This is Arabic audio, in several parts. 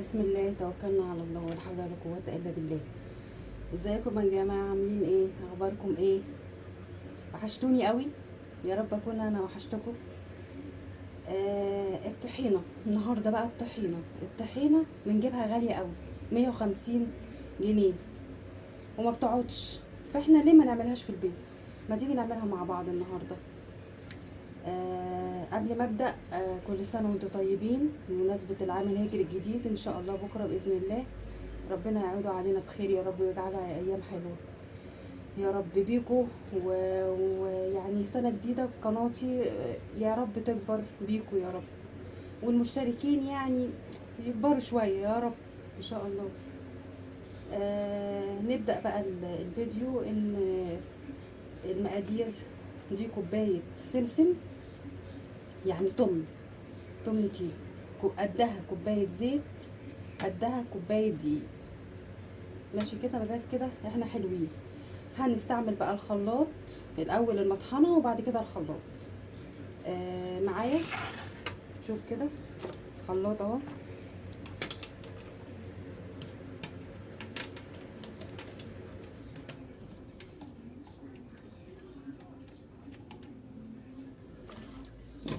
بسم الله توكلنا على الله ولا حول ولا قوة الا بالله. ازيكم يا جماعة؟ عاملين ايه؟ اخباركم ايه؟ وحشتوني قوي. يا رب اكون انا وحشتكم. الطحينة النهاردة بقى، الطحينة بنجيبها غالية قوي، 150 جنيه، وما بتقعدش. فاحنا ليه ما نعملهاش في البيت؟ ما تيجي نعملها مع بعض النهاردة. قبل ما ابدا، كل سنه وانتم طيبين بمناسبه العام الهجري الجديد ان شاء الله بكره باذن الله. ربنا يعوده علينا بخير يا رب ويجعلها ايام حلوه يا رب بيكو. ويعني سنه جديده في قناتي، يا رب تكبر بيكو يا رب، والمشتركين يعني يكبروا شويه يا رب ان شاء الله. نبدا بقى الفيديو. ان المقادير دي كوبايه سمسم، يعني تمن كيلو، قدها كوباية زيت، قدها كوباية دقيق. ماشي كده لغاية كده احنا حلوين. هنستعمل بقى الخلاط الأول، المطحنة وبعد كده الخلاط. معايا، شوف كده خلاط اهو.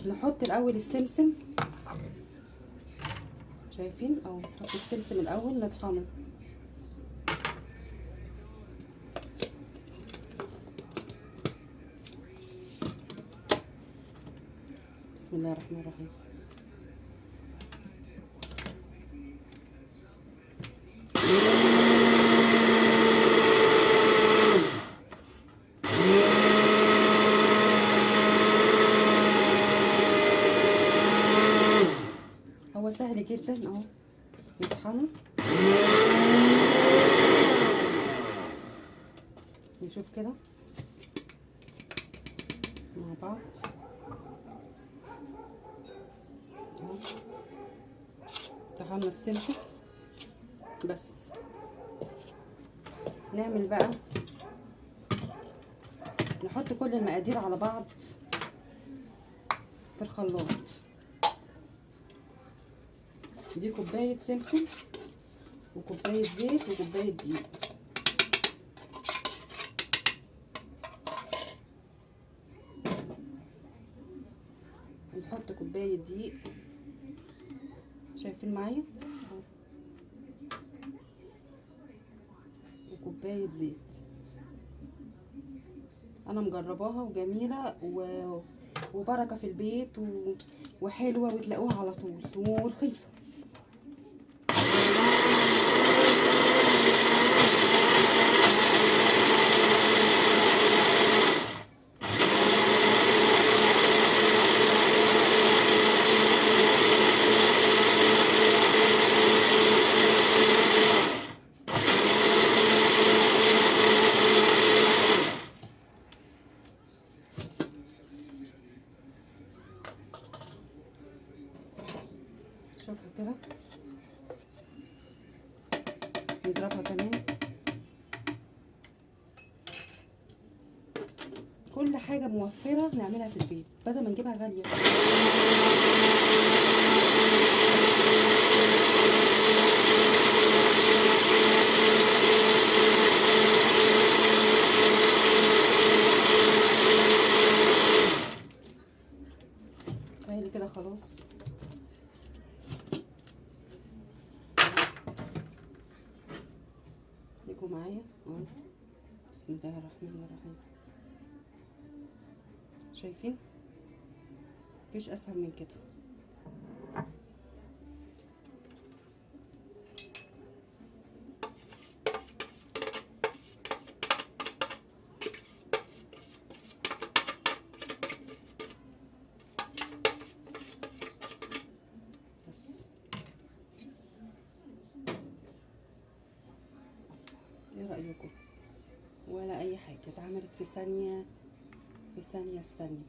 نحط الأول السمسم، شايفين؟ اهو نحط السمسم الأول نطحنه. بسم الله الرحمن الرحيم. هو سهل جدا اهو، نطحنه. نشوف كده مع بعض اهو. طحنا السمسم بس. نعمل بقى، نحط كل المقادير على بعض في الخلاط. دي كوباية سمسم وكوباية زيت وكوباية دقيق. نحط كوباية دقيق، شايفين معايا؟ وكوباية زيت. انا مجرباها وجميلة وبركة في البيت وحلوة، وتلاقوها على طول ورخيصة. شوفوا كده، نضربها كمان. كل حاجة موفرة نعملها في البيت بدل ما نجيبها غالية. تخيلي كده خلاص. يجوا معايا اهو. بسم الله الرحمن الرحيم. شايفين؟ مفيش اسهل من كده. بس ايه رأيكم؟ ولا اي حاجة، اتعملت في ثانية، في ثانية الثانية.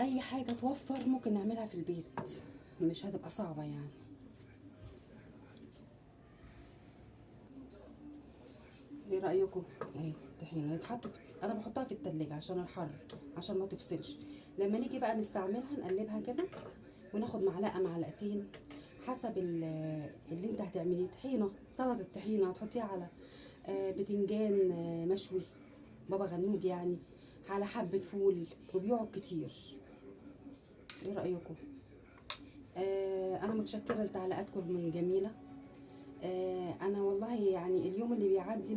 اي حاجة توفر ممكن نعملها في البيت، مش هتبقى صعبة يعني. ايه رأيكم؟ اهي الطحينة يتحط انا بحطها في التلاجة عشان الحر، عشان ما تفصلش. لما نيجي بقى نستعملها نقلبها كده، وناخد معلقة معلقتين حسب اللي انت هتعمليه. طحينه، سلطه الطحينه هتحطيها على بتنجان مشوي، بابا غنوج يعني، على حبه فول، وبيقعد كتير. ايه رايكم؟ انا متشكره لتعليقاتكم من جميله. انا والله يعني اليوم اللي بيعدي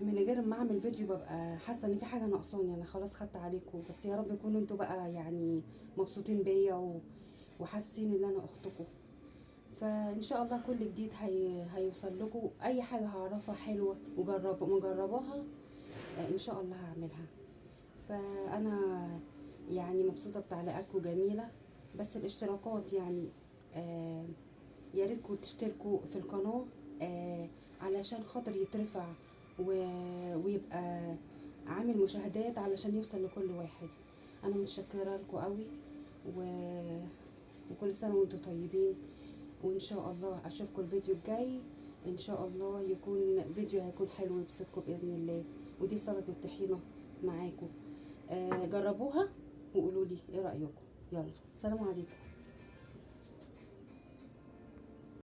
من غير ما اعمل فيديو ببقى حاسه ان في حاجه ناقصاني. انا خلاص خدت عليكم، بس يا رب يكونوا انتوا بقى يعني مبسوطين بيا وحاسين ان انا اختكم. فان شاء الله كل جديد هيوصل لكم. اي حاجه هعرفها حلوه مجرباها ان شاء الله هعملها. فانا يعني مبسوطه بتعليقاتكم جميله. بس الاشتراكات يعني آه يا ريتكم تشتركوا في القناه، علشان خاطر يترفع ويبقى عامل مشاهدات علشان يوصل لكل واحد. انا متشكره لكم قوي و... وكل سنه وانتم طيبين. وان شاء الله اشوفكم الفيديو الجاي. ان شاء الله يكون فيديو هيكون حلو يبسطكم باذن الله. ودي سلطه الطحينه معاكم. جربوها وقولوا لي ايه رايكم. يلا، سلام عليكم.